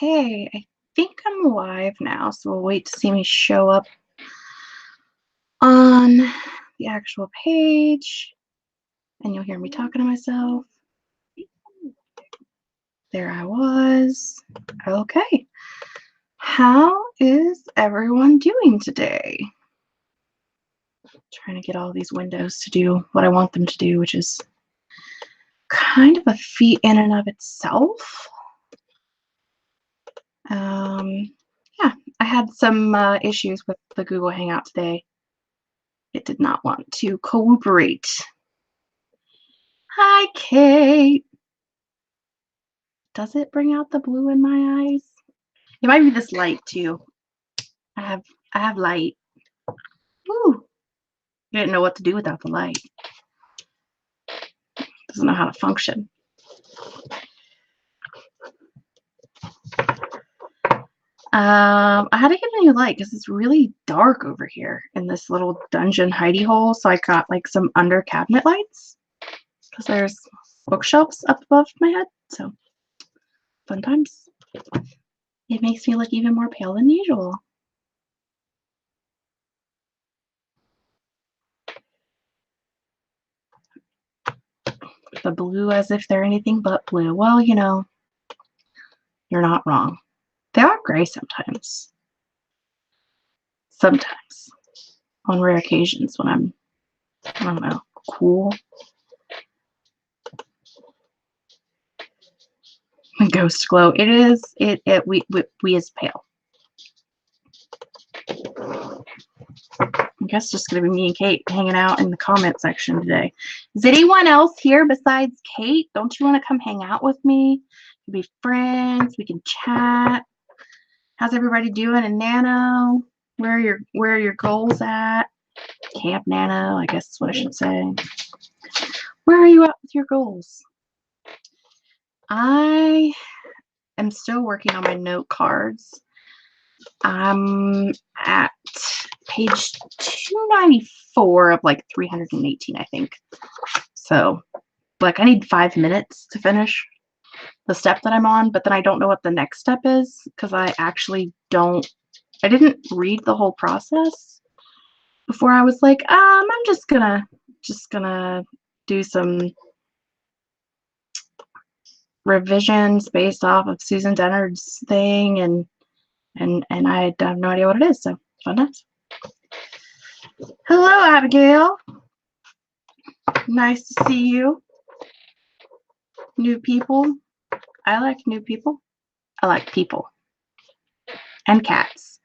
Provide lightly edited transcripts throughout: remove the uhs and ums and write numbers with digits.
Okay, I think I'm live now, so we'll wait to see me show up on the actual page, and you'll hear me talking to myself. There I was. Okay. How is everyone doing today? Trying to get all these windows to do what I want them to do, which is kind of a feat in and of itself. Yeah, I had some issues with the Google Hangout today. It did not want to cooperate. Hi, Kate. Does it bring out the blue in my eyes? It might be this light too. I have light. Woo! I didn't know what to do without the light. Doesn't know how to function. I had to get a new light because it's really dark over here in this little dungeon hidey hole. So I got like some under cabinet lights because there's bookshelves up above my head. So fun times. It makes me look even more pale than usual. The blue as if they're anything but blue. Well, you know, you're not wrong. They are gray sometimes. Sometimes. On rare occasions when I'm, I don't know, cool. Ghost glow. It is, we is pale. I guess it's just going to be me and Kate hanging out in the comment section today. Is anyone else here besides Kate? Don't you want to come hang out with me? We'll be friends. We can chat. How's everybody doing in Nano? Where are your goals at? Camp Nano, I guess is what I should say. Where are you at with your goals? I am still working on my note cards. I'm at page 294 of like 318, I think. So, like, I need 5 minutes to finish the step that I'm on, but then I don't know what the next step is because I didn't read the whole process before I was like, I'm just gonna do some revisions based off of Susan Dennard's thing, and I have no idea what it is. So fun times. Hello, Abigail. Nice to see you. New people. I like new people. I like people and cats.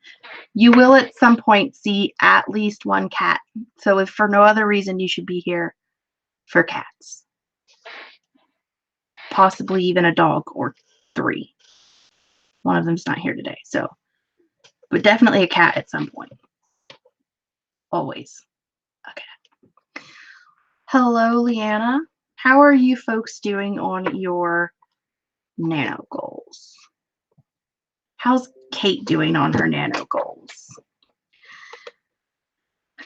You will at some point see at least one cat. So if for no other reason, you should be here for cats. Possibly even a dog or 3. One of them's not here today. So, but definitely a cat at some point. Always. Okay. Hello, Leanna. How are you folks doing on your nano goals? How's Kate doing on her nano goals?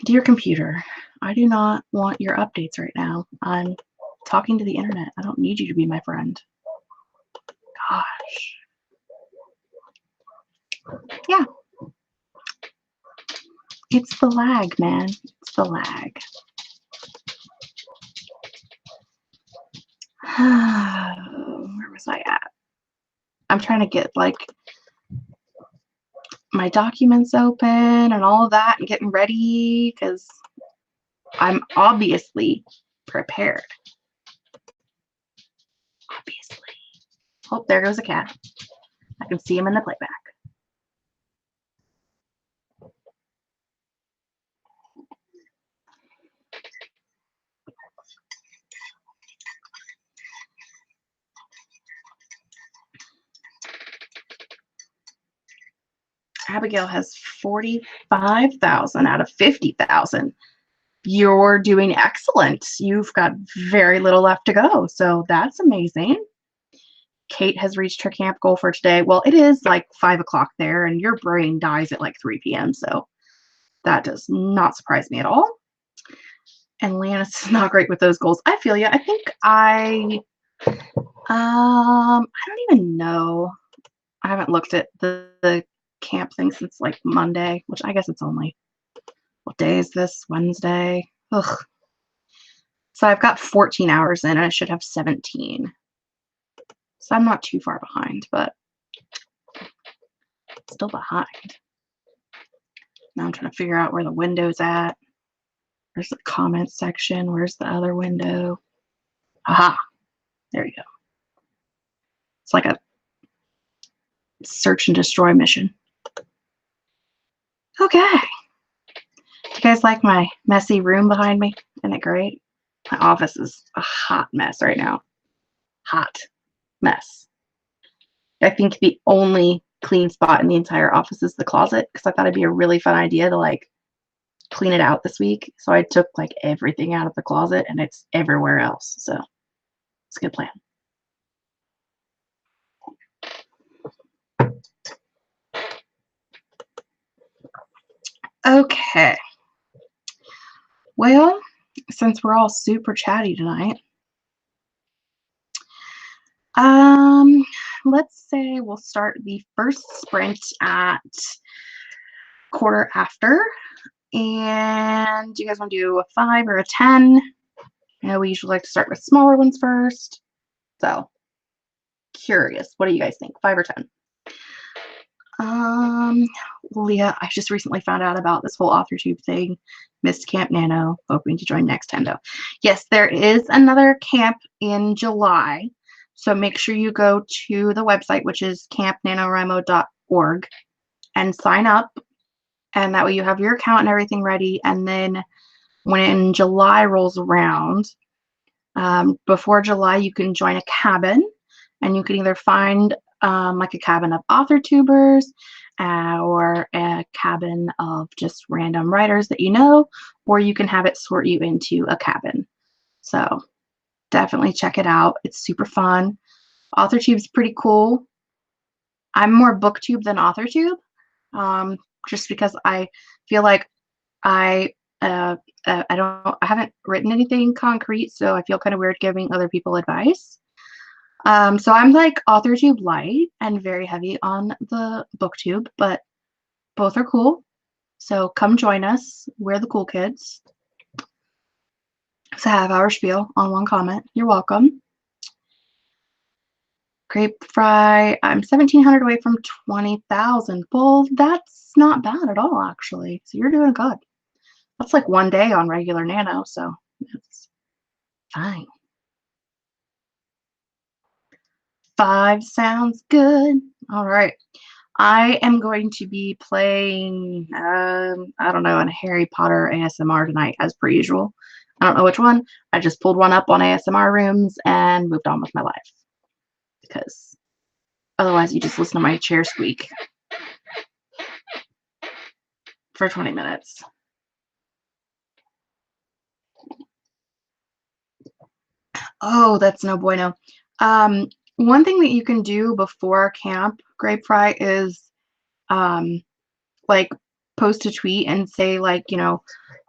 Dear computer, I do not want your updates right now. I'm talking to the internet. I don't need you to be my friend. Gosh. Yeah. It's the lag, man. It's the lag. Where was I at? I'm trying to get like my documents open and all of that and getting ready because I'm obviously prepared. Obviously. Oh, there goes a cat. I can see him in the playback. Abigail has 45,000 out of 50,000. You're doing excellent. You've got very little left to go. So that's amazing. Kate has reached her camp goal for today. Well, it is like 5 o'clock there and your brain dies at like 3 p.m. So that does not surprise me at all. And Lannis is not great with those goals. I feel you. I think I don't even know. I haven't looked at the camp thing since like Monday, which I guess it's only, what day is this? Wednesday. Ugh. So I've got 14 hours in and I should have 17. So I'm not too far behind, but still behind. Now I'm trying to figure out where the window's at. Where's the comments section? Where's the other window? Aha, there you go. It's like a search and destroy mission. Okay. You guys like my messy room behind me? Isn't it great? My office is a hot mess right now. Hot mess. I think the only clean spot in the entire office is the closet, because I thought it'd be a really fun idea to like clean it out this week. So I took like everything out of the closet and it's everywhere else. So it's a good plan. Okay. Well, since we're all super chatty tonight, let's say we'll start the first sprint at quarter after. And do you guys want to do a 5 or a 10? I know we usually like to start with smaller ones first. So curious, what do you guys think? 5 or 10? Leah, I just recently found out about this whole AuthorTube thing. Missed Camp Nano, hoping to join next time though. Yes, there is another camp in July. So make sure you go to the website, which is campnanowrimo.org, and sign up. And that way you have your account and everything ready. And then when July rolls around, before July, you can join a cabin, and you can either find like a cabin of author tubers or a cabin of just random writers that you know, or you can have it sort you into a cabin. So definitely check it out. It's super fun. AuthorTube's pretty cool. I'm more BookTube than AuthorTube, just because I feel like I haven't written anything concrete, so I feel kind of weird giving other people advice. So I'm like AuthorTube light and very heavy on the BookTube, but both are cool. So come join us. We're the cool kids. So have our spiel on one comment. You're welcome. Grape Fry, I'm 1,700 away from 20,000. Well, that's not bad at all, actually. So you're doing good. That's like one day on regular Nano, so it's fine. 5 sounds good. All right. I am going to be playing, I don't know, a Harry Potter ASMR tonight, as per usual. I don't know which one. I just pulled one up on ASMR Rooms and moved on with my life. Because otherwise you just listen to my chair squeak for 20 minutes. Oh, that's no bueno. One thing that you can do before camp, Grape Fry, is like post a tweet and say like, you know,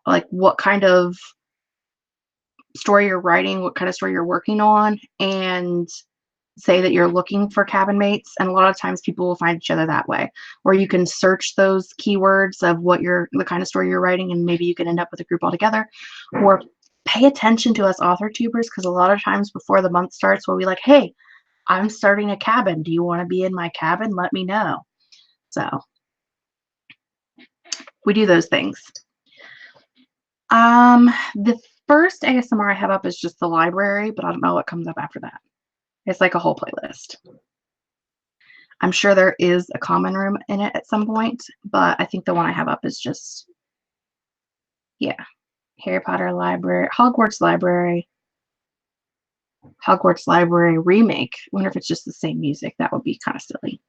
like what kind of story you're writing, what kind of story you're working on, and say that you're looking for cabin mates. And a lot of times people will find each other that way. Or you can search those keywords of what the kind of story you're writing, and maybe you can end up with a group altogether. Or pay attention to us author tubers, because a lot of times before the month starts, we'll be like, hey, I'm starting a cabin. Do you want to be in my cabin? Let me know. So we do those things. The first ASMR I have up is just the library, but I don't know what comes up after that. It's like a whole playlist. I'm sure there is a common room in it at some point, but I think the one I have up is just, yeah, Harry Potter Library, Hogwarts Library remake. I wonder if it's just the same music. That would be kind of silly.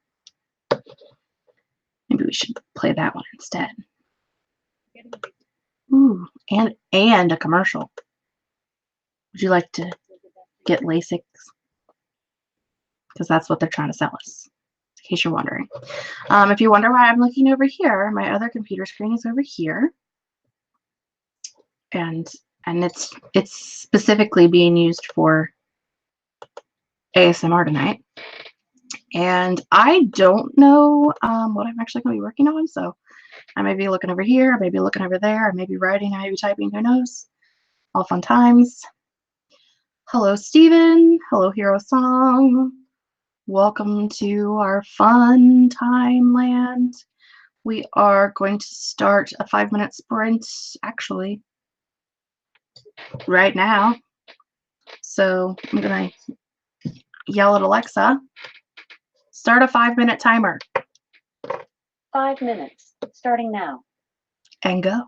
Maybe we should play that one instead. Ooh, and a commercial. Would you like to get LASIK? Because that's what they're trying to sell us, in case you're wondering. If you wonder why I'm looking over here, my other computer screen is over here. And it's specifically being used for ASMR tonight. And I don't know what I'm actually going to be working on. So I may be looking over here. I may be looking over there. I may be writing. I may be typing. Who knows? All fun times. Hello, Stephen. Hello, Hero Song. Welcome to our fun time land. We are going to start a 5-minute sprint actually right now. So I'm going to yell at Alexa, start a 5-minute timer. 5 minutes, starting now. And go.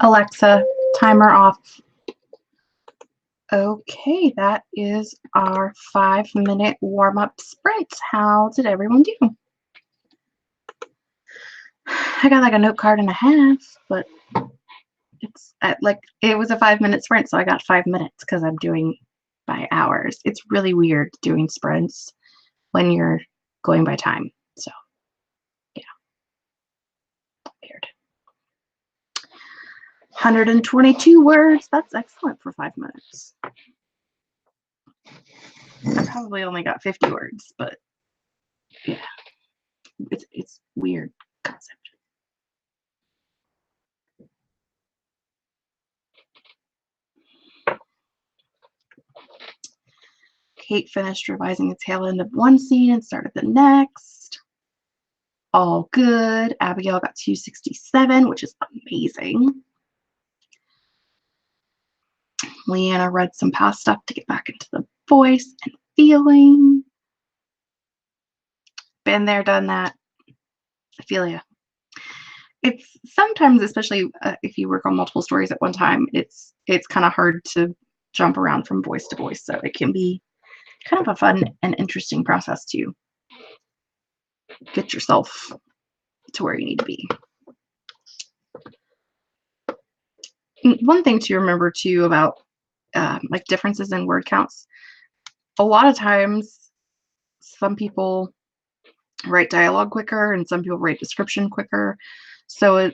Alexa, timer off. Okay, that is our 5-minute warm-up sprint. How did everyone do? I got like a note card and a half, but it's like it was a 5-minute sprint, so I got 5 minutes because I'm doing by hours. It's really weird doing sprints when you're going by time. So yeah, weird. 122 words. That's excellent for 5 minutes. I probably only got 50 words, but yeah, it's weird concept. Kate finished revising the tail end of one scene and started the next. All good. Abigail got 267, which is amazing. Leanna read some past stuff to get back into the voice and feeling. Been there, done that. I feel ya. It's sometimes, especially if you work on multiple stories at one time, it's kind of hard to jump around from voice to voice. So it can be kind of a fun and interesting process to get yourself to where you need to be. One thing to remember too about like differences in word counts, a lot of times some people write dialogue quicker and some people write description quicker. So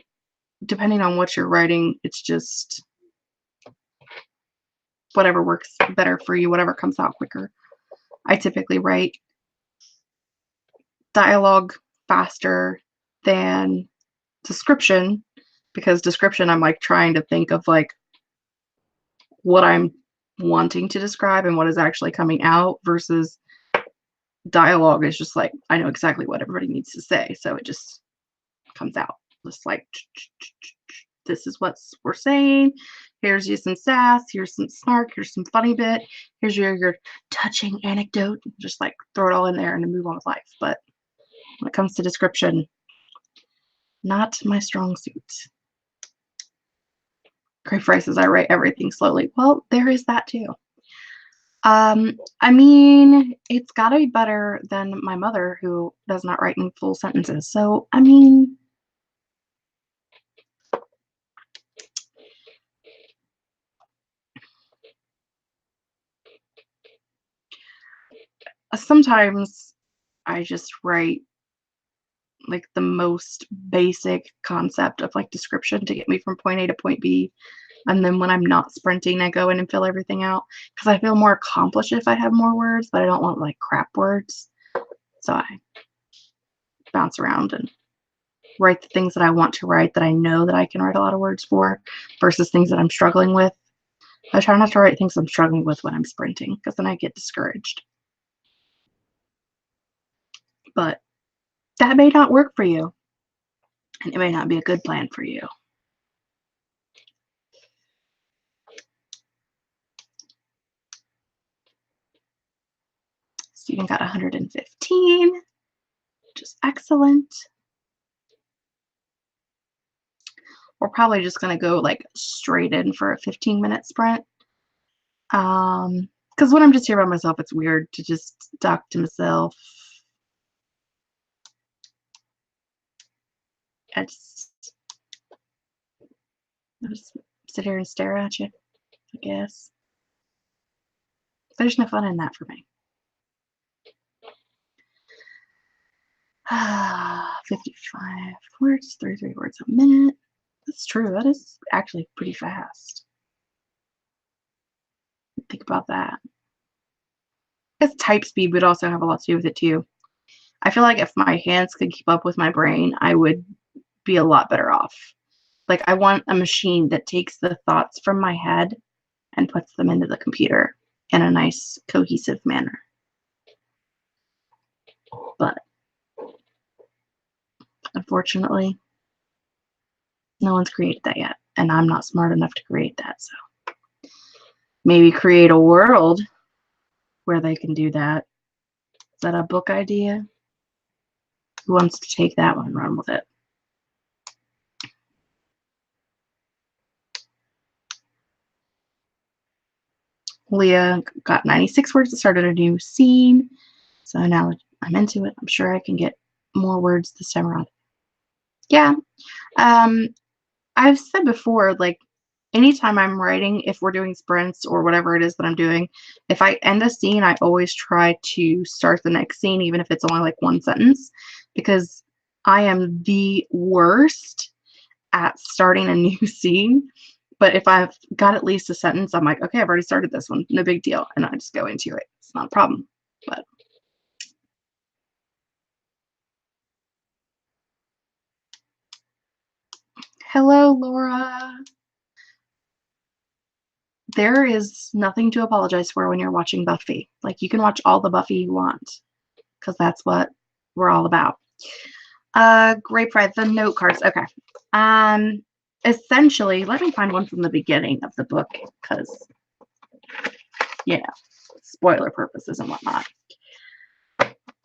depending on what you're writing, it's just whatever works better for you, whatever comes out quicker. I typically write dialogue faster than description because description, I'm like trying to think of like what I'm wanting to describe and what is actually coming out versus dialogue is just like I know exactly what everybody needs to say, so it just comes out just like this is what we're saying. Here's you some sass, here's some snark, here's some funny bit, here's your touching anecdote. Just like throw it all in there and move on with life. But when it comes to description, not my strong suit. Craig Fry says I write everything slowly. Well, there is that too. I mean, it's got to be better than my mother who does not write in full sentences. So, I mean, sometimes I just write like the most basic concept of like description to get me from point A to point B. And then when I'm not sprinting, I go in and fill everything out because I feel more accomplished if I have more words, but I don't want like crap words. So I bounce around and write the things that I want to write that I know that I can write a lot of words for versus things that I'm struggling with. I try not to write things I'm struggling with when I'm sprinting because then I get discouraged. But that may not work for you, and it may not be a good plan for you. Student got 115, which is excellent. We're probably just going to go like straight in for a 15-minute sprint. Because when I'm just here by myself, it's weird to just talk to myself. I just sit here and stare at you, I guess. There's no fun in that for me. 55 words, 33 words a minute. That's true. That is actually pretty fast. Think about that. I guess type speed would also have a lot to do with it too. I feel like if my hands could keep up with my brain, I would be a lot better off. Like I want a machine that takes the thoughts from my head and puts them into the computer in a nice, cohesive manner. But unfortunately, no one's created that yet, and I'm not smart enough to create that. So maybe create a world where they can do that. Is that a book idea? Who wants to take that one and run with it? Leah got 96 words. It started a new scene. So now I'm into it. I'm sure I can get more words this time around. Yeah. I've said before, like, anytime I'm writing, if we're doing sprints or whatever it is that I'm doing, if I end a scene, I always try to start the next scene, even if it's only like one sentence, because I am the worst at starting a new scene. But if I've got at least a sentence, I'm like, okay, I've already started this one. No big deal. And I just go into it. It's not a problem. But hello, Laura. There is nothing to apologize for when you're watching Buffy. Like, you can watch all the Buffy you want, because that's what we're all about. Great pride, the note cards. Okay. Essentially, let me find one from the beginning of the book, because, you know, spoiler purposes and whatnot.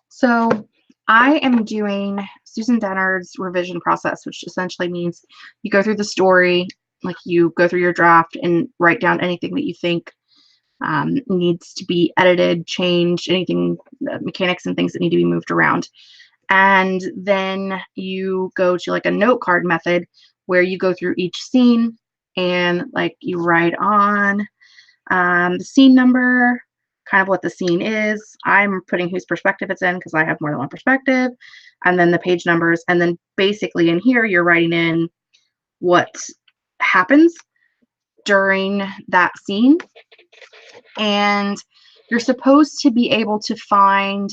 So I am doing Susan Dennard's revision process, which essentially means you go through the story, like you go through your draft and write down anything that you think needs to be edited, changed, anything, mechanics and things that need to be moved around. And then you go to like a note card method where you go through each scene and like you write on the scene number, kind of what the scene is. I'm putting whose perspective it's in because I have more than one perspective, and then the page numbers. And then basically in here, you're writing in what happens during that scene. And you're supposed to be able to find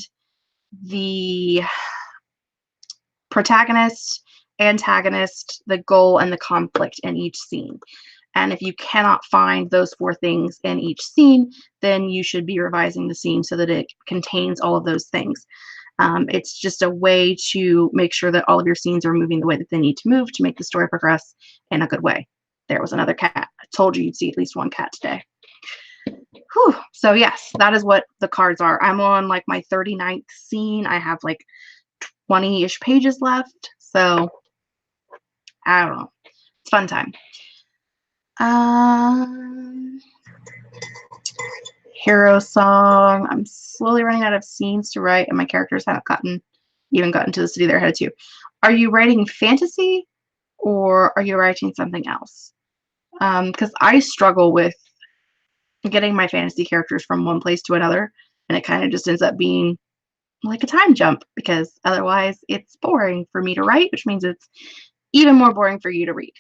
the protagonist, antagonist, the goal, and the conflict in each scene. And if you cannot find those four things in each scene, then you should be revising the scene so that it contains all of those things. It's just a way to make sure that all of your scenes are moving the way that they need to move to make the story progress in a good way. There was another cat. I told you you'd see at least one cat today. Whew. So yes, that is what the cards are. I'm on like my 39th scene. I have like 20-ish pages left. So I don't know. It's fun time. Hero song. I'm slowly running out of scenes to write, and my characters haven't even gotten to the city they're headed to. Are you writing fantasy, or are you writing something else? Because I struggle with getting my fantasy characters from one place to another, and it kind of just ends up being like a time jump, because otherwise it's boring for me to write, which means it's even more boring for you to read.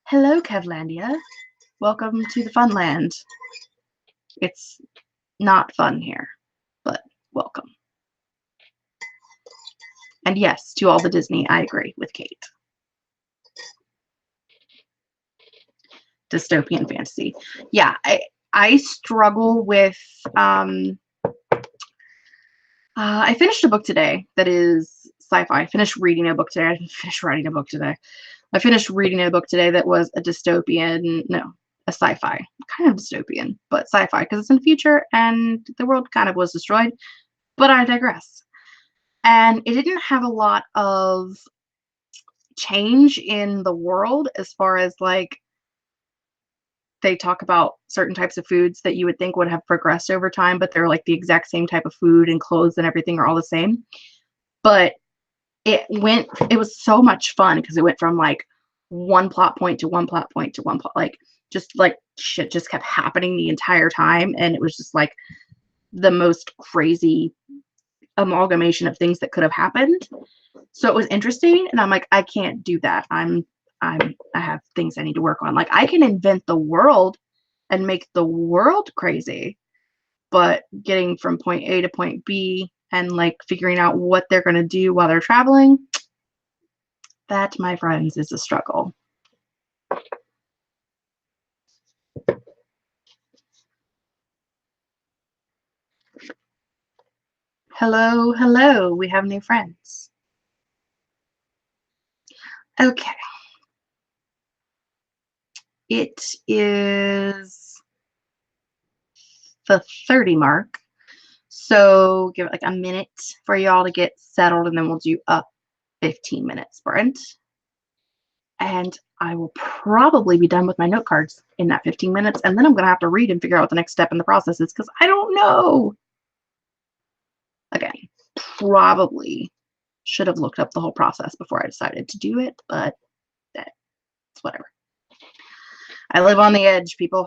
Hello, Kevlandia. Welcome to the fun land. It's not fun here, but welcome. And yes, to all the Disney, I agree with Kate. Dystopian fantasy. Yeah, I struggle with I finished a book today that is sci-fi. I finished reading a book today. I didn't finish writing a book today. I finished reading a book today that was a dystopian, no, a sci-fi, kind of dystopian, but sci-fi, because it's in the future and the world kind of was destroyed, but I digress. And it didn't have a lot of change in the world as far as like they talk about certain types of foods that you would think would have progressed over time, but they're like the exact same type of food, and clothes and everything are all the same. But it was so much fun because it went from like one plot point to one plot point to one plot, like just like shit just kept happening the entire time. And it was just like the most crazy amalgamation of things that could have happened. So it was interesting. And I'm like, I can't do that. I have things I need to work on. Like, I can invent the world and make the world crazy, but getting from point A to point B and like figuring out what they're going to do while they're traveling, that, my friends, is a struggle. Hello, hello. We have new friends. Okay. It is the 30 mark. So give it like a minute for y'all to get settled, and then we'll do a 15-minute sprint. and I will probably be done with my note cards in that 15 minutes, and then I'm going to have to read and figure out what the next step in the process is because I don't know. Again, probably should have looked up the whole process before I decided to do it, but that's whatever. I live on the edge, people.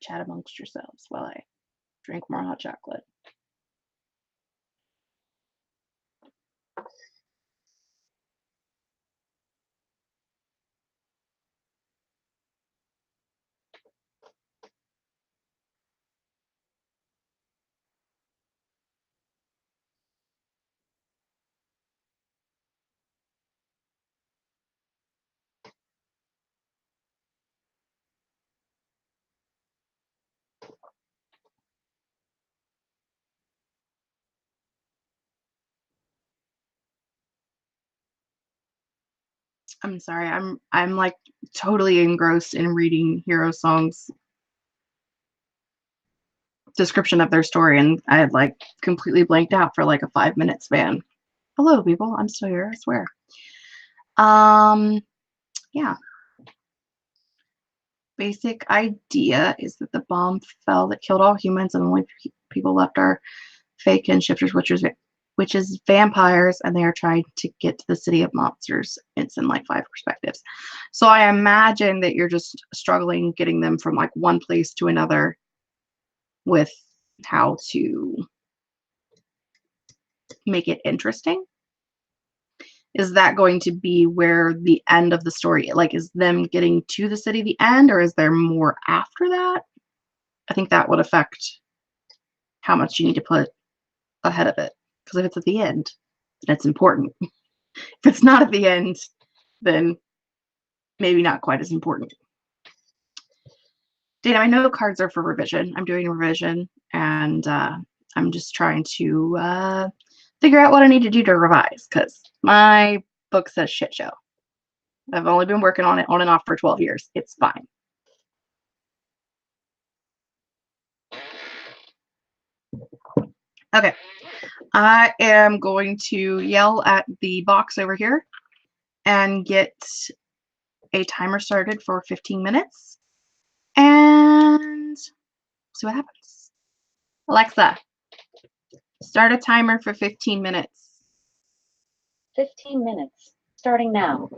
Chat amongst yourselves while I drink more hot chocolate. I'm sorry. I'm like totally engrossed in reading Hero Song's description of their story, and I had like completely blanked out for like a 5-minute span. Hello, people. I'm still here. I swear. Yeah. Basic idea is that the bomb fell that killed all humans, and the only people left are fake and shifters, which is vampires, and they are trying to get to the city of monsters. It's in like 5 perspectives. So I imagine that you're just struggling getting them from like one place to another with how to make it interesting. Is that going to be where the end of the story, like, is them getting to the city the end, or is there more after that? I think that would affect how much you need to put ahead of it. Because if it's at the end, then it's important. If it's not at the end, then maybe not quite as important. Dana, my note cards are for revision. I'm doing revision, and I'm just trying to figure out what I need to do to revise, because my book says shit show. I've only been working on it on and off for 12 years. It's fine. Okay. I am going to yell at the box over here and get a timer started for 15 minutes and see what happens. Alexa, start a timer for 15 minutes. 15 minutes, starting now.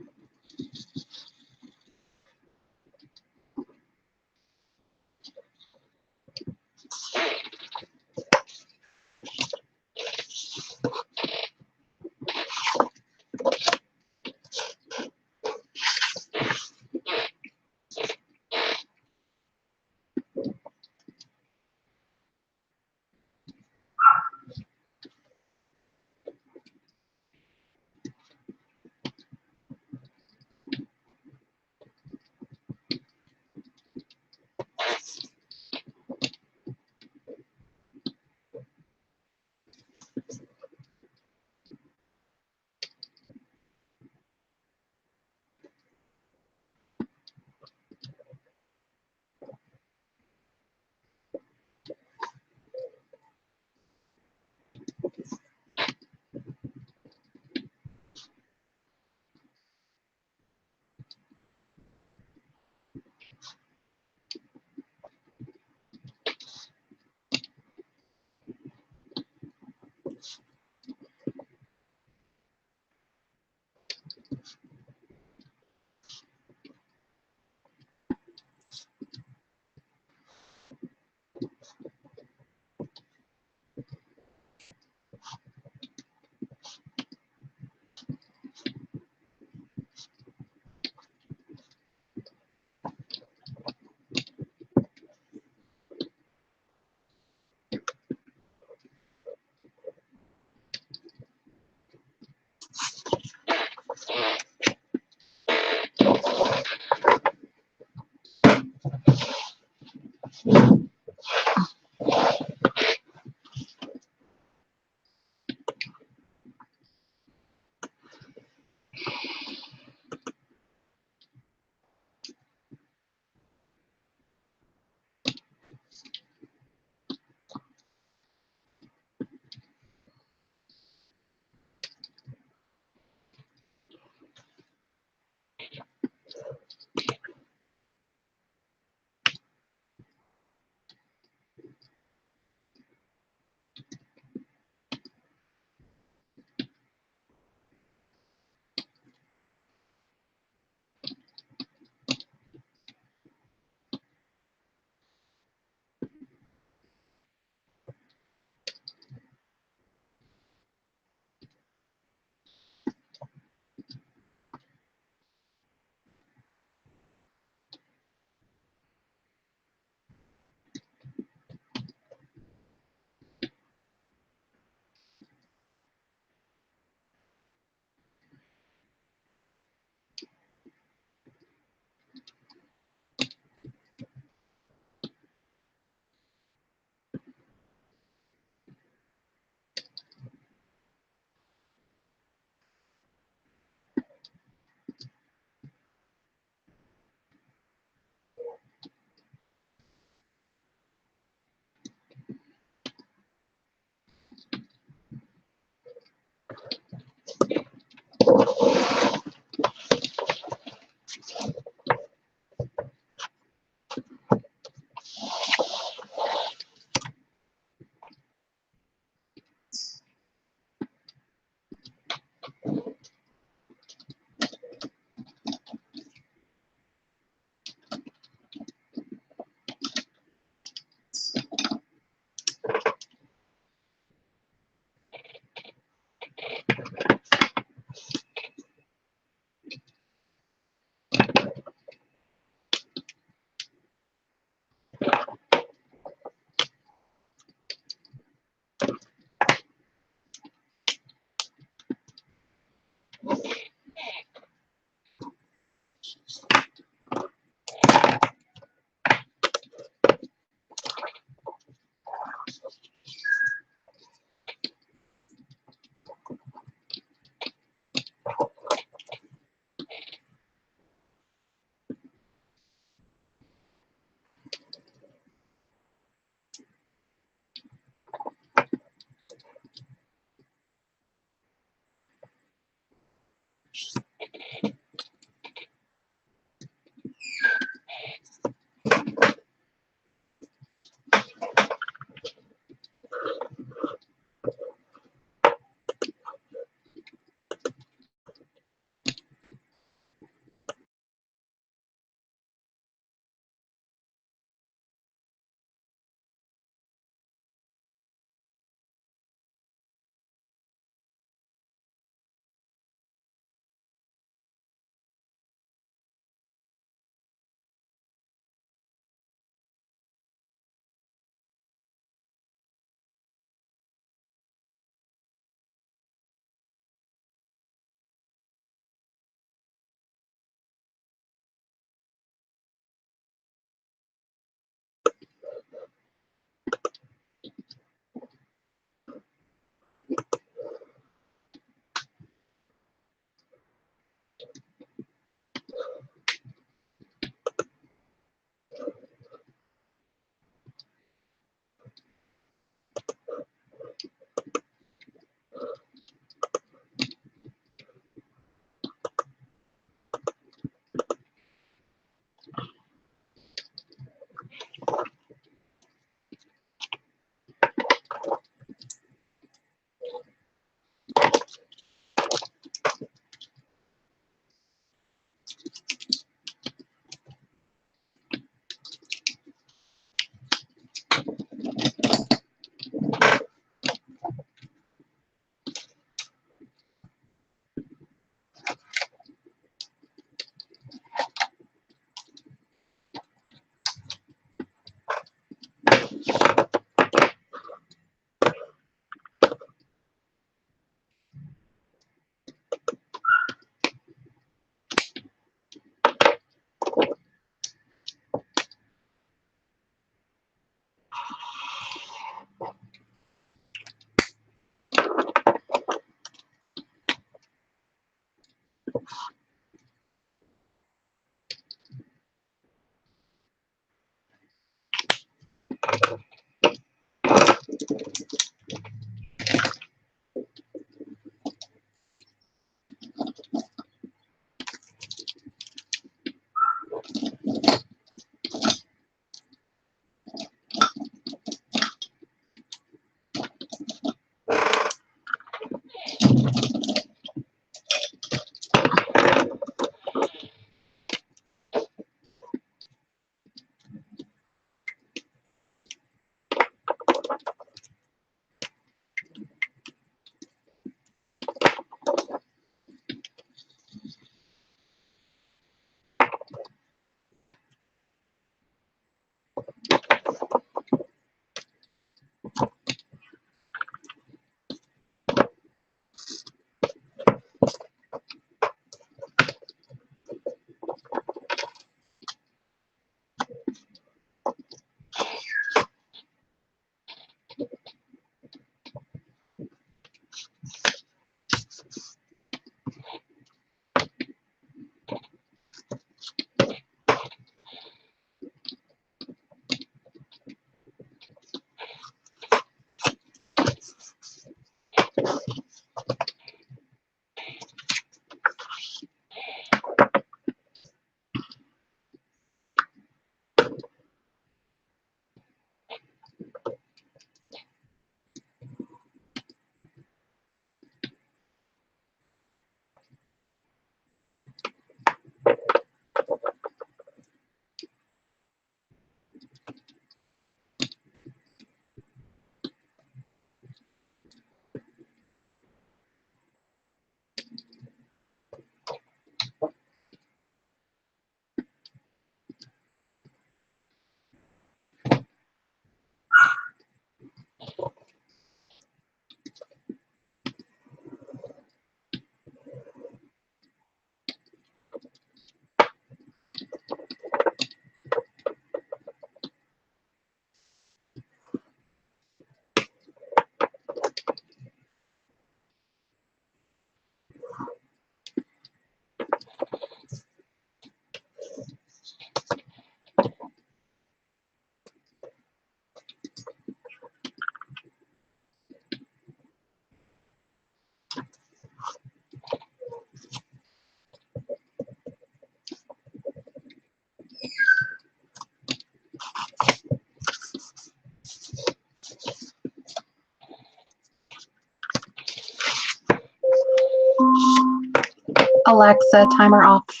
Alexa, timer off.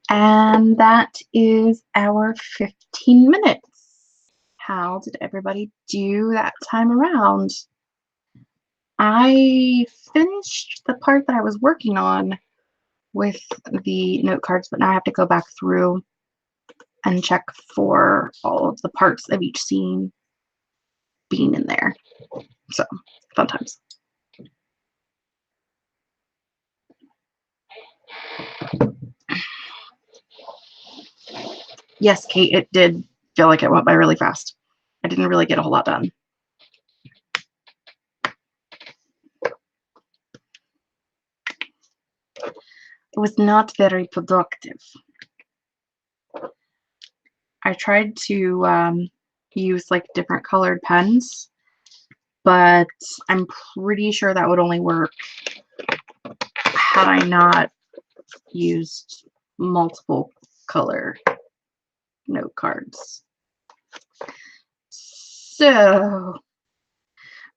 And that is our 15 minutes. How did everybody do that time around? I finished the part that I was working on with the note cards, but now I have to go back through and check for all of the parts of each scene being in there. So, fun times. Yes, Kate, it did feel like it went by really fast. I didn't really get a whole lot done. It was not very productive. I tried to use like different colored pens, but I'm pretty sure that would only work had I not used multiple color note cards. So,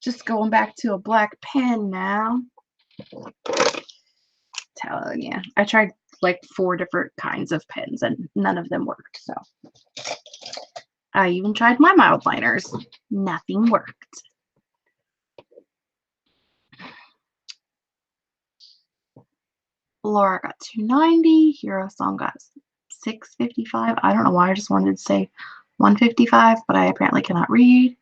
just going back to a black pen now. Telling you, I tried like 4 different kinds of pens and none of them worked. So, I even tried my mild liners. Nothing worked. Laura got 290. Hero Song got 655. I don't know why I just wanted to say 155, but I apparently cannot read.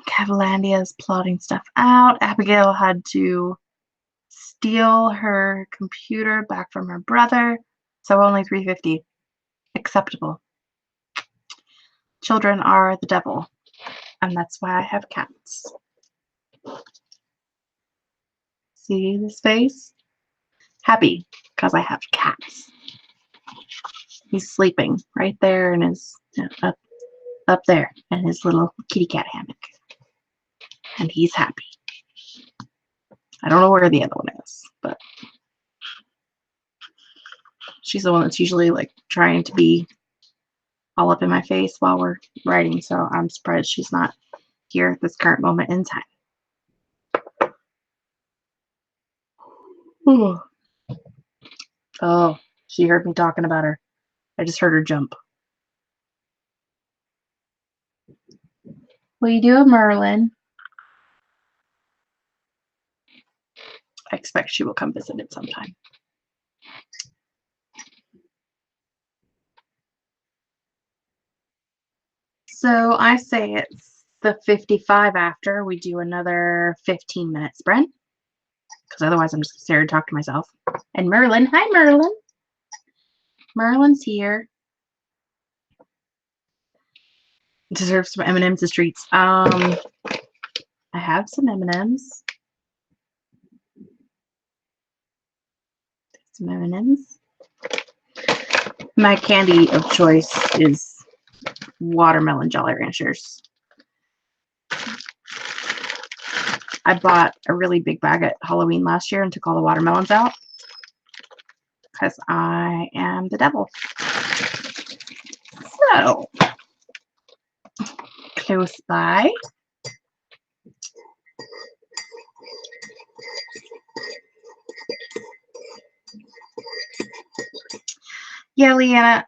Cavalandia is plotting stuff out. Abigail had to steal her computer back from her brother, so only 350. Acceptable. Children are the devil. And that's why I have cats. See this face? Happy because I have cats. He's sleeping right there in his up there in his little kitty cat hammock. And he's happy. I don't know where the other one is, but she's the one that's usually like trying to be all up in my face while we're writing, so I'm surprised she's not here at this current moment in time. Ooh. Oh, she heard me talking about her. I just heard her jump. What are you doing, Merlin? I expect she will come visit at some time. So I say it's the 55 after. We do another 15 minutes, Brent. Because otherwise I'm just going to sit here and talk to myself. And Merlin. Hi, Merlin. Merlin's here. Deserve some M&Ms and treats. I have some M&Ms. Some M&Ms. My candy of choice is watermelon Jolly Ranchers. I bought a really big bag at Halloween last year and took all the watermelons out because I am the devil. So, close by. Yeah, Leanna,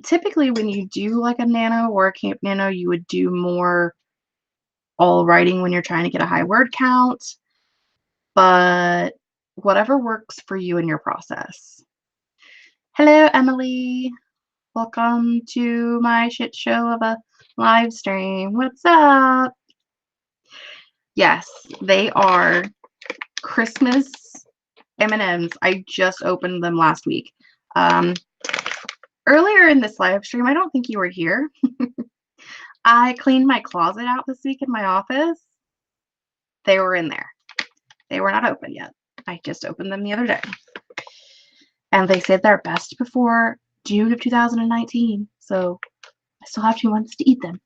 typically when you do like a nano or a camp nano, you would do more all writing when you're trying to get a high word count, but whatever works for you in your process. Hello, Emily. Welcome to my shit show of a live stream. What's up? Yes, they are Christmas M&Ms. I just opened them last week. Earlier in this live stream, I don't think you were here. I cleaned my closet out this week in my office. They were in there. They were not open yet. I just opened them the other day. And they said they're best before June of 2019. So I still have 2 months to eat them.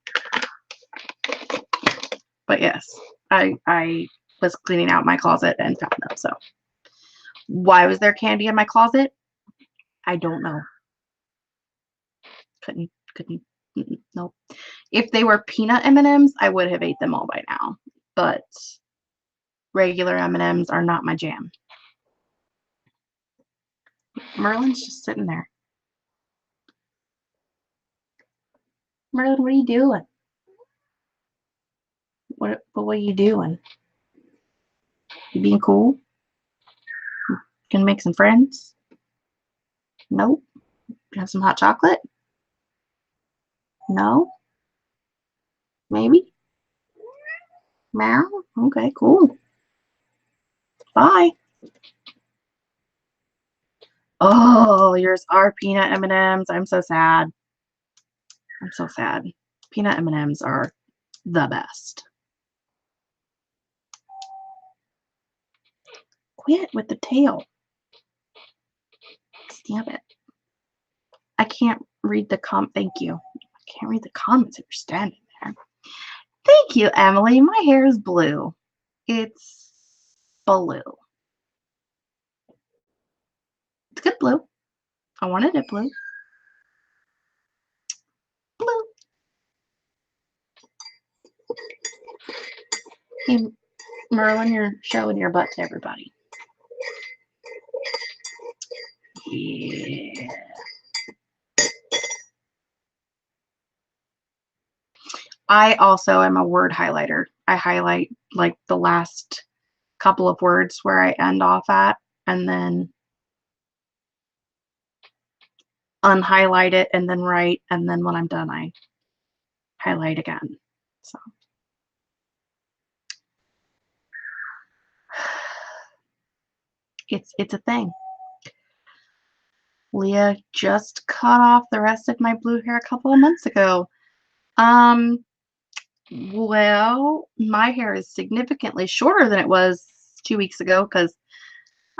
But yes, I was cleaning out my closet and found them. So why was there candy in my closet? I don't know. Couldn't. Nope. If they were peanut M&Ms, I would have ate them all by now. But regular M&Ms are not my jam. Merlin's just sitting there. Merlin, what are you doing? What are you doing? You being cool? Gonna make some friends? Nope. Have some hot chocolate? No? Maybe? Meow? Okay, cool. Bye. Oh, yours are peanut M&Ms. I'm so sad. I'm so sad. Peanut M&Ms are the best. Quit with the tail. Stamp it. I can't read the thank you. I can't read the comments if you're standing there. Thank you, Emily. My hair is blue. It's blue. It's good blue. I wanted it blue. Blue. Hey, Merlin, you're showing your butt to everybody. Yeah. I also am a word highlighter. I highlight like the last couple of words where I end off at and then unhighlight it and then write, and then when I'm done I highlight again. So it's a thing. Leah just cut off the rest of my blue hair a couple of months ago. Well, my hair is significantly shorter than it was 2 weeks ago because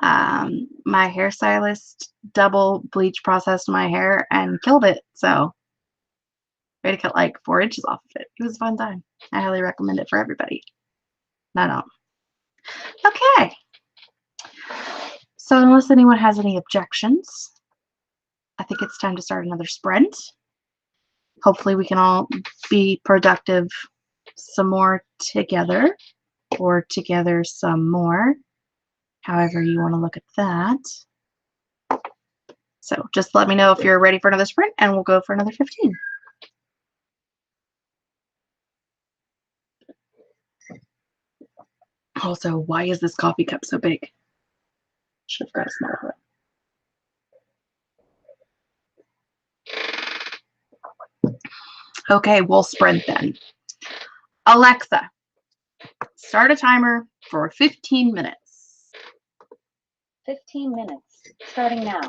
my hairstylist double bleach processed my hair and killed it. So we had to cut like 4 inches off of it. It was a fun time. I highly recommend it for everybody. No. Okay. So unless anyone has any objections, I think it's time to start another sprint. Hopefully we can all be productive some more together or together some more, however you want to look at that. So just let me know if you're ready for another sprint and we'll go for another 15. Also, why is this coffee cup so big? Should have got a smaller one. Okay, we'll sprint then. Alexa, start a timer for 15 minutes. 15 minutes, starting now.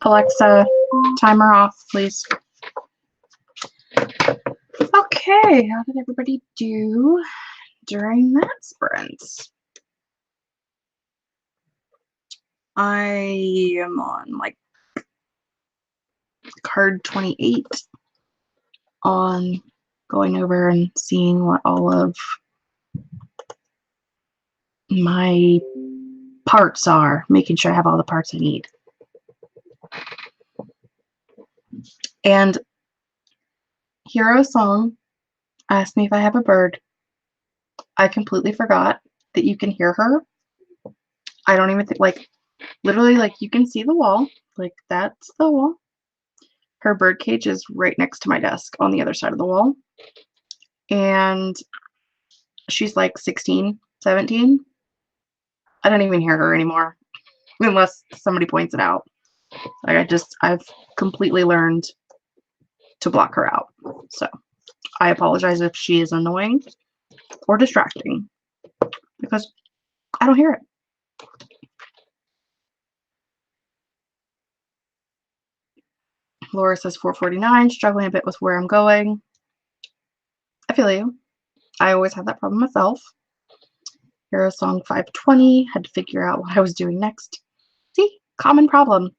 Alexa, timer off, please. Okay, how did everybody do during that sprint? I am on like card 28 on going over and seeing what all of my parts are, making sure I have all the parts I need. And Hero Song asked me if I have a bird. I completely forgot that you can hear her. I don't even think, like, literally, like, you can see the wall. Like, that's the wall. Her bird cage is right next to my desk on the other side of the wall. And she's like 16, 17. I don't even hear her anymore unless somebody points it out. Like, I've completely learned to block her out. So I apologize if she is annoying or distracting because I don't hear it. Laura says 449, struggling a bit with where I'm going. I feel you. I always have that problem myself. Hero Song 520, had to figure out what I was doing next. See, common problem.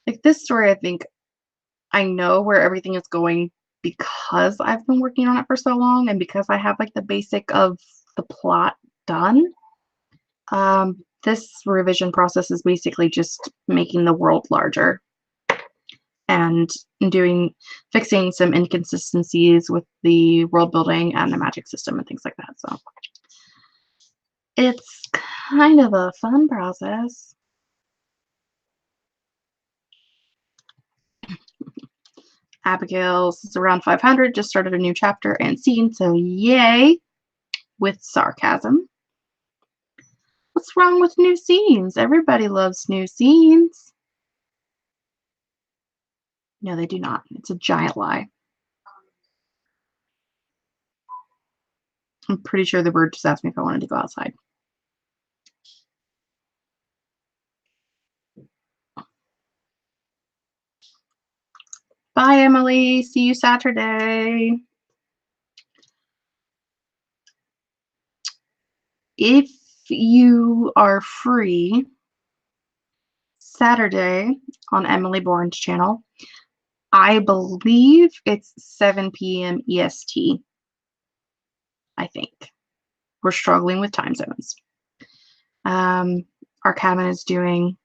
Like this story, I think I know where everything is going because I've been working on it for so long and because I have like the basic of the plot done. This revision process is basically just making the world larger and fixing some inconsistencies with the world building and the magic system and things like that. So it's kind of a fun process. Abigail's is around 500, just started a new chapter and scene, so yay with sarcasm. What's wrong with new scenes? Everybody loves new scenes. No, they do not. It's a giant lie. I'm pretty sure the bird just asked me if I wanted to go outside. Bye, Emily. See you Saturday. If you are free Saturday on Emily Bourne's channel, I believe it's 7 p.m. EST. I think. We're struggling with time zones. Our cabin is doing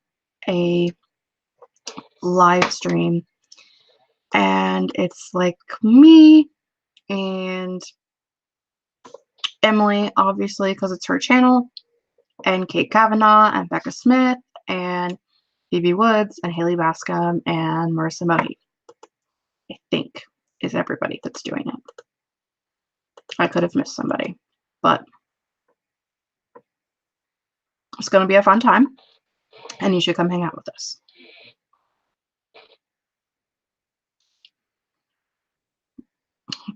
a live stream, and it's like me and Emily, obviously, because it's her channel, and Kate Kavanaugh, and Becca Smith, and Phoebe Woods, and Haley Bascom, and Marissa Mohi, I think, is everybody that's doing it. I could have missed somebody, but it's going to be a fun time, and you should come hang out with us.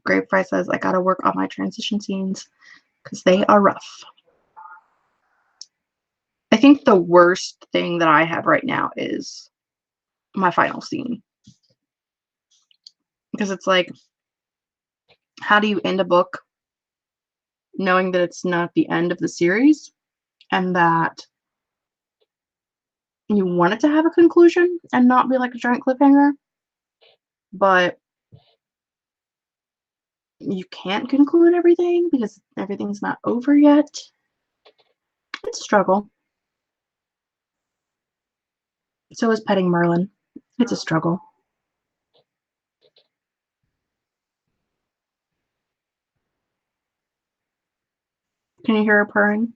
Grapefry says, I gotta work on my transition scenes because they are rough. I think the worst thing that I have right now is my final scene. Because it's like, how do you end a book knowing that it's not the end of the series and that you want it to have a conclusion and not be like a giant cliffhanger, but you can't conclude everything because everything's not over yet? It's a struggle. So is petting Merlin. It's a struggle. Can you hear her purring?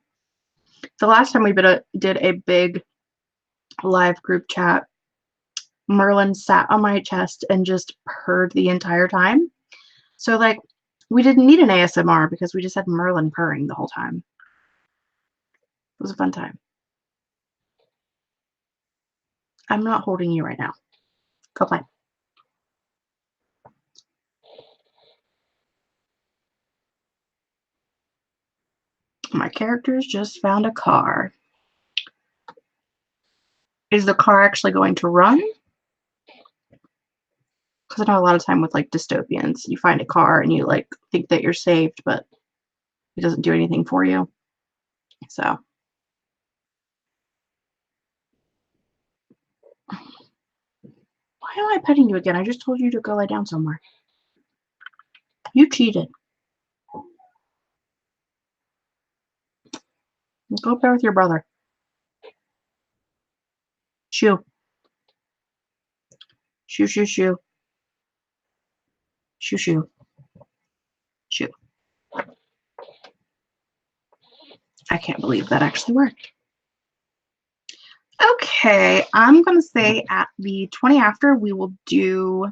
The last time we did a big live group chat, Merlin sat on my chest and just purred the entire time. So like we didn't need an ASMR because we just had Merlin purring the whole time. It was a fun time. I'm not holding you right now. Go play. My characters just found a car. Is the car actually going to run? Because I know a lot of time with like dystopians, you find a car and you like think that you're saved, but it doesn't do anything for you. So why am I petting you again? I just told you to go lie down somewhere. You cheated. Go up there with your brother. Shoo. Shoo, shoo, shoo. Shoo, shoo. Shoo. I can't believe that actually worked. Okay, I'm going to say at the 20 after, we will do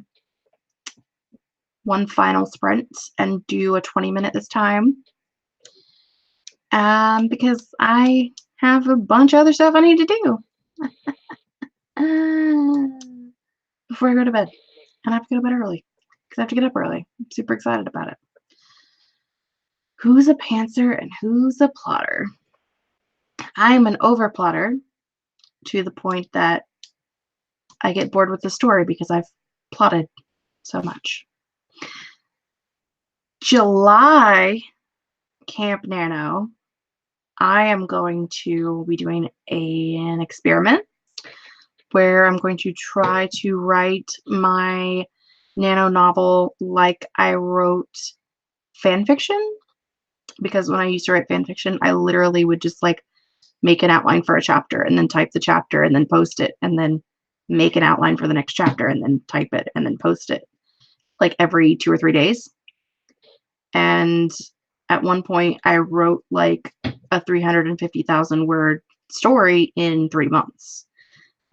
one final sprint and do a 20-minute this time. Because I have a bunch of other stuff I need to do before I go to bed. And I have to go to bed early because I have to get up early. I'm super excited about it. Who's a pantser and who's a plotter? I'm an overplotter to the point that I get bored with the story because I've plotted so much. July Camp Nano, I am going to be doing an experiment where I'm going to try to write my nano novel like I wrote fan fiction. Because when I used to write fan fiction, I literally would just like make an outline for a chapter and then type the chapter and then post it and then make an outline for the next chapter and then type it and then post it like every 2 or 3 days. And at one point I wrote like a 350,000 word story in 3 months.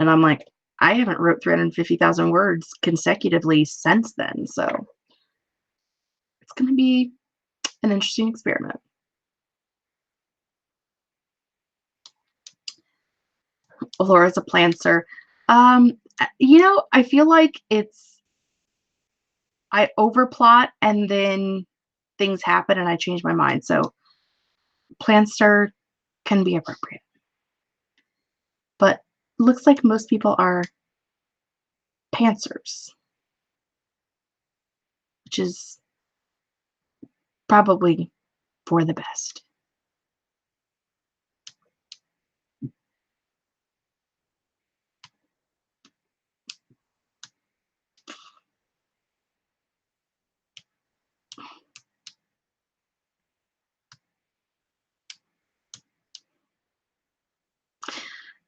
And I'm like, I haven't wrote 350,000 words consecutively since then. So it's going to be an interesting experiment. Laura's a planter. I feel like I overplot and then things happen and I change my mind. So planter can be appropriate. But looks like most people are pantsers, which is probably for the best.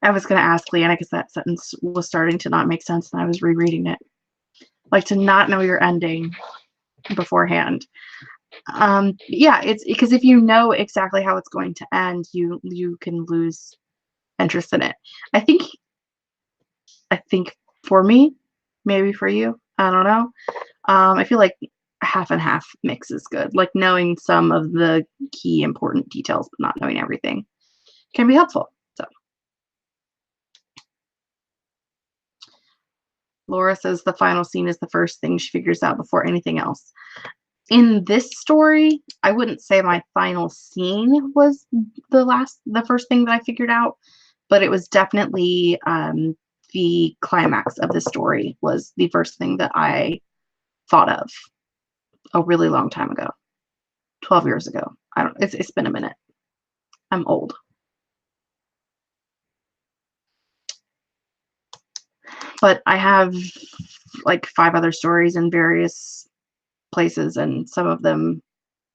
I was going to ask Leanna because that sentence was starting to not make sense and I was rereading it. Like to not know your ending beforehand. Yeah, it's because if you know exactly how it's going to end, you can lose interest in it. I think for me, maybe for you, I don't know. I feel like half and half mix is good. Like knowing some of the key important details, but not knowing everything can be helpful. So Laura says the final scene is the first thing she figures out before anything else. In this story, I wouldn't say my final scene was the first thing that I figured out, but it was definitely the climax of the story was the first thing that I thought of a really long time ago, 12 years ago. It's been a minute. I'm old. But I have like 5 other stories in various places, and some of them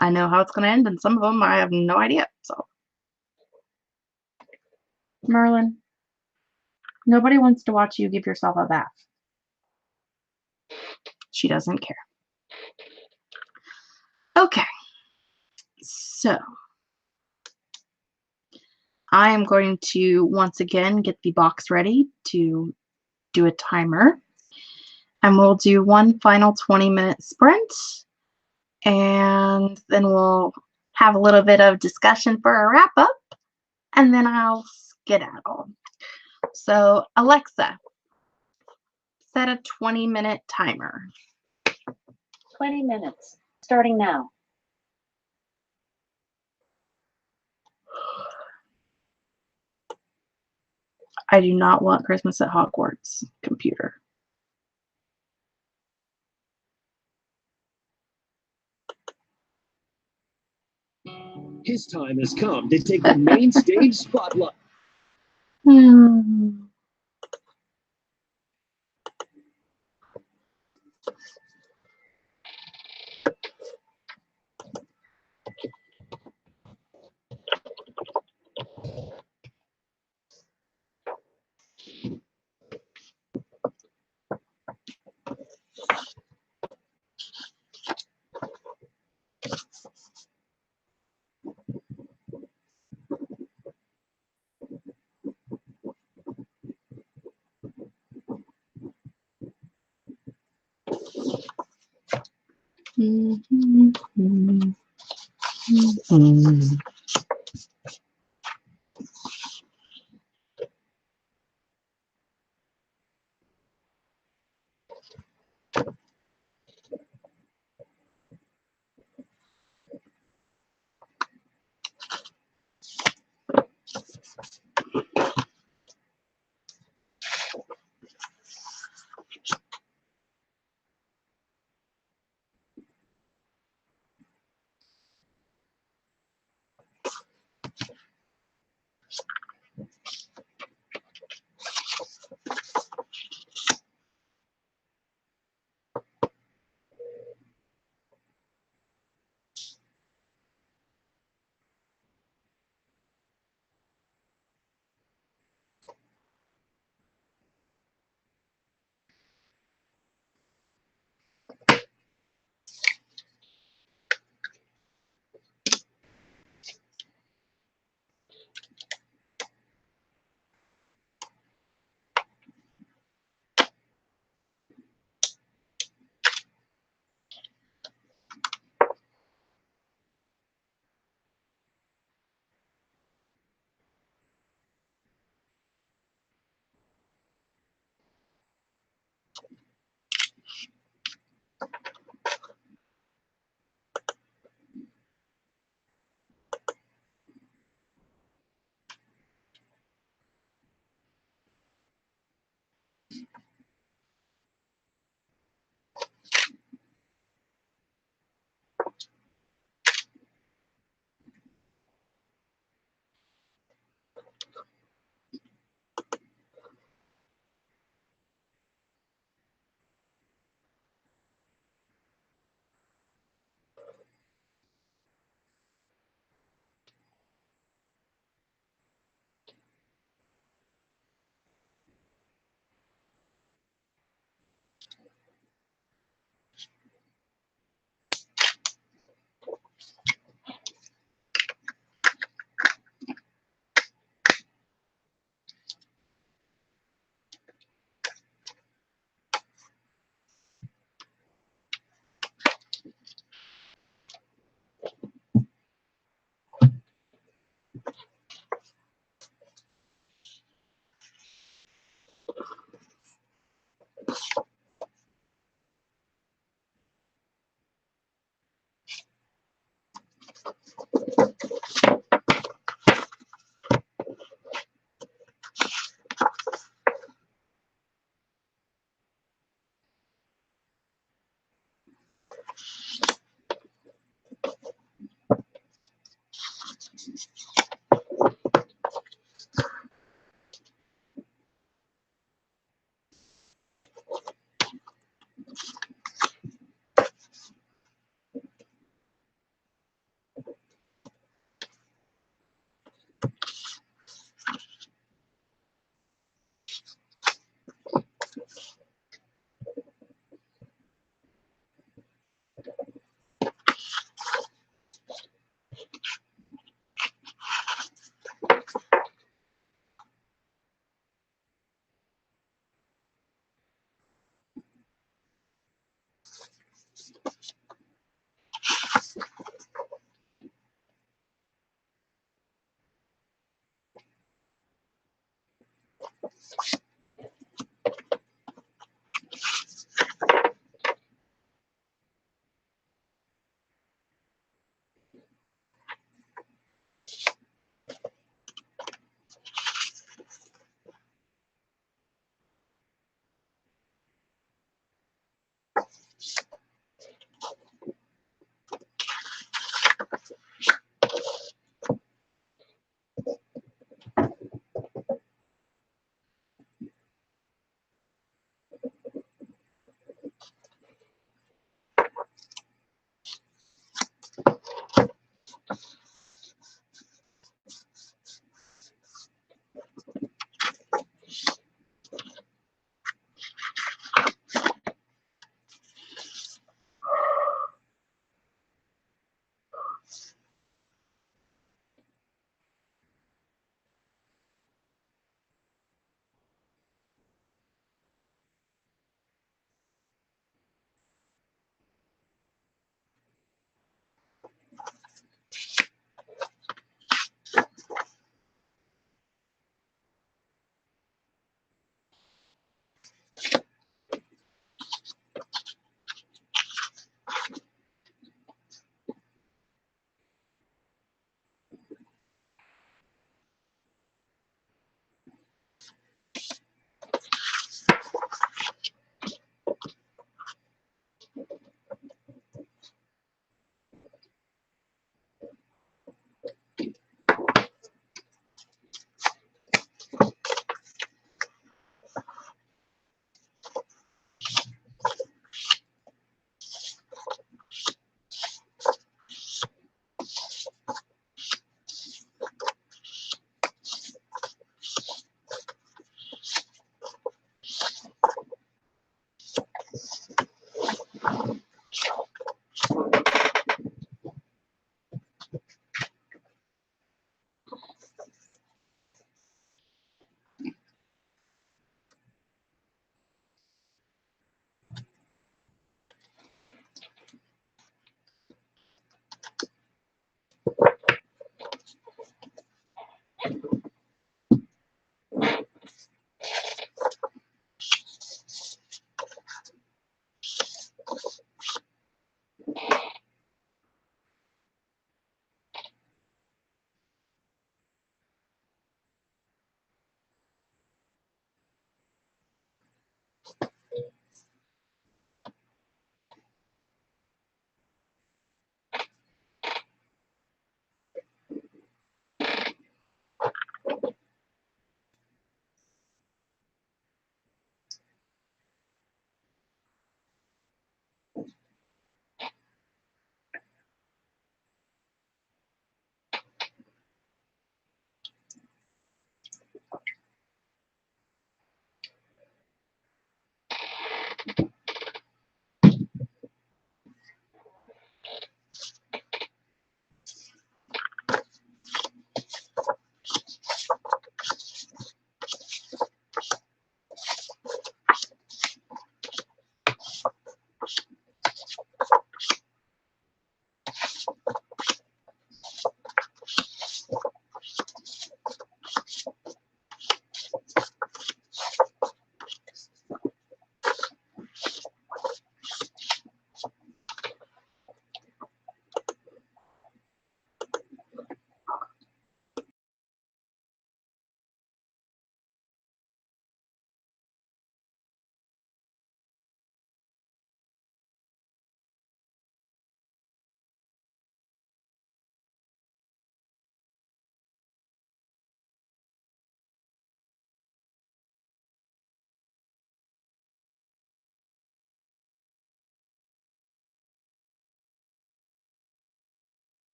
I know how it's going to end, and some of them I have no idea. So, Merlin, nobody wants to watch you give yourself a bath. She doesn't care. Okay, so I am going to once again get the box ready to do a timer, and we'll do one final 20-minute sprint, and then we'll have a little bit of discussion for a wrap up, and then I'll skedaddle. So Alexa, set a 20-minute timer. 20 minutes, starting now. I do not want Christmas at Hogwarts computer. His time has come to take the main stage spotlight. Hmm.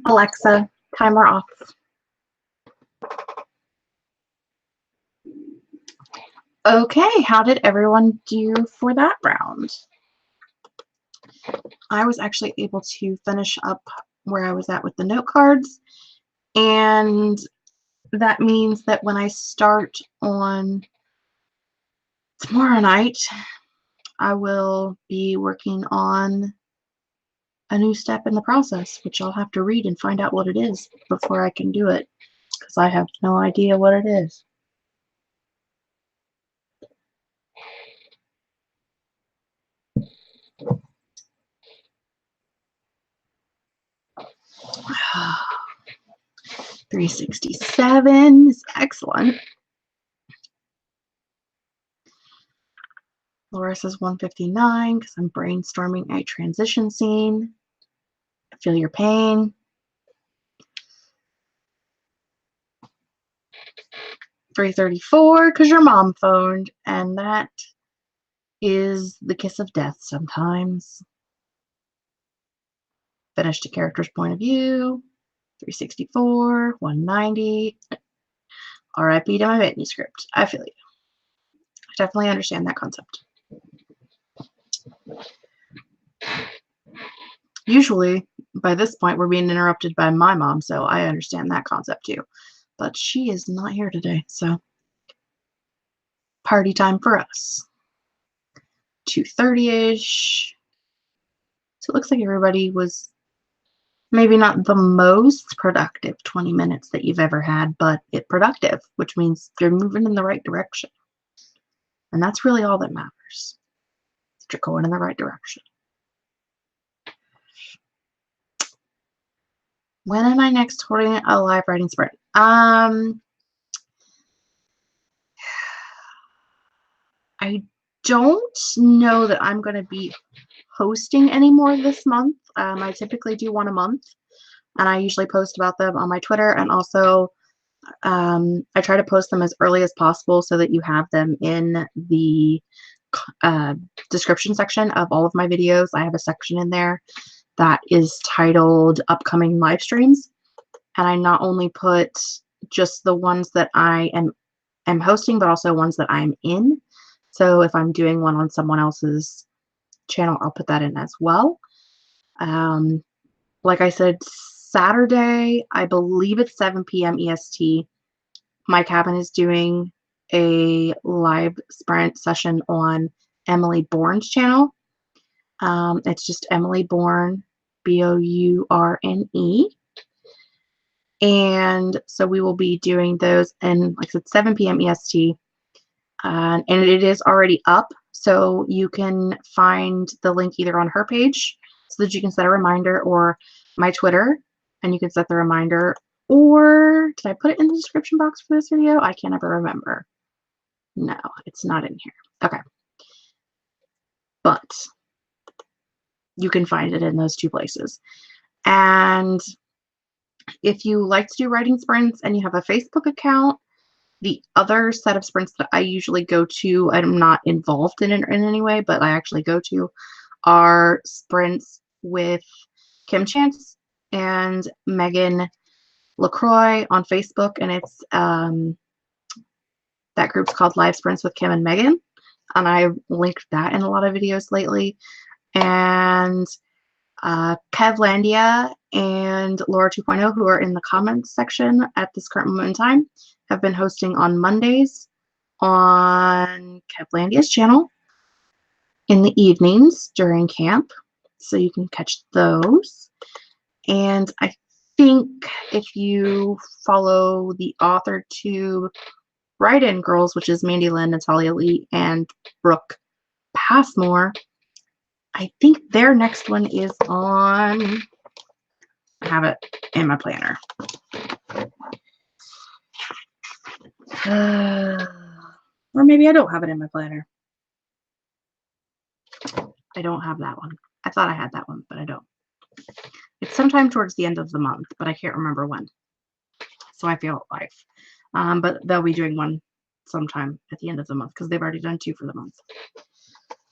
Alexa, timer off. Okay, how did everyone do for that round? I was actually able to finish up where I was at with the note cards, and that means that when I start on tomorrow night, I will be working on a new step in the process, which I'll have to read and find out what it is before I can do it, because I have no idea what it is. Ah, 367 is excellent. Laura says 159 because I'm brainstorming a transition scene. I feel your pain. 334 because your mom phoned, and that is the kiss of death sometimes. Finished a character's point of view. 364, 190. RIP to my manuscript. I feel you. I definitely understand that concept. Usually, by this point, we're being interrupted by my mom, so I understand that concept too. But she is not here today, so party time for us. 2:30-ish. So it looks like everybody was maybe not the most productive 20 minutes that you've ever had, but productive, which means you're moving in the right direction. And that's really all that matters. You're going in the right direction. When am I next holding a live writing sprint? I don't know that I'm going to be hosting anymore this month. I typically do one a month, and I usually post about them on my Twitter, and also I try to post them as early as possible so that you have them in the description section of all of my videos. I have a section in there that is titled upcoming live streams, and I not only put just the ones that I am hosting, but also ones that I'm in. So if I'm doing one on someone else's channel, I'll put that in as well. Like I said, Saturday, I believe it's 7 p.m. EST, my cabin is doing a live sprint session on Emily Bourne's channel. It's just Emily Bourne, Bourne. And so we will be doing those, and like I said, 7 p.m. EST. And it is already up, so you can find the link either on her page so that you can set a reminder, or my Twitter, and you can set the reminder. Or did I put it in the description box for this video? I can't ever remember. No, it's not in here. Okay. But you can find it in those two places. And if you like to do writing sprints and you have a Facebook account, the other set of sprints that I usually go to, I'm not involved in any way, but I actually go to, are sprints with Kim Chance and Megan LaCroix on Facebook, and it's that group's called Live Sprints with Kim and Megan, and I've linked that in a lot of videos lately. And Kevlandia and Laura 2.0, who are in the comments section at this current moment in time, have been hosting on Mondays on Kevlandia's channel in the evenings during camp, so you can catch those. And I think if you follow the AuthorTube Write-In Girls, which is Mandy Lynn, Natalia Lee, and Brooke Passmore, I think their next one is on, I have it in my planner. Or maybe I don't have it in my planner. I don't have that one. I thought I had that one, but I don't. It's sometime towards the end of the month, but I can't remember when. So I feel life. But they'll be doing one sometime at the end of the month because they've already done 2 for the month.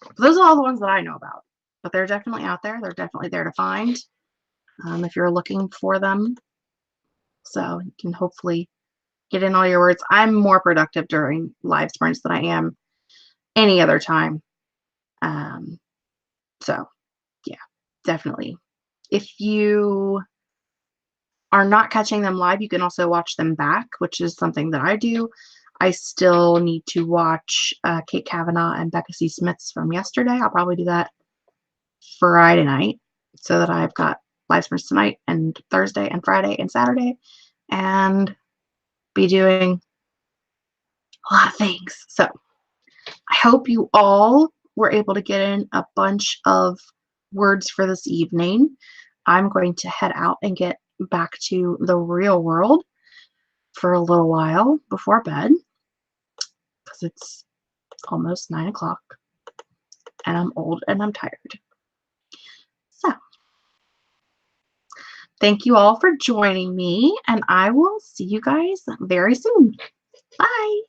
But those are all the ones that I know about. But they're definitely out there. They're definitely there to find. if you're looking for them. So you can hopefully get in all your words. I'm more productive during live sprints than I am any other time. So yeah, definitely. If you are not catching them live, you can also watch them back, which is something that I do. I still need to watch Kate Kavanaugh and Becca C. Smith's from yesterday. I'll probably do that Friday night so that I've got live sprints tonight and Thursday and Friday and Saturday, and be doing a lot of things. So I hope you all were able to get in a bunch of words for this evening. I'm going to head out and get back to the real world for a little while before bed because it's almost 9 o'clock and I'm old and I'm tired. So thank you all for joining me, and I will see you guys very soon. Bye.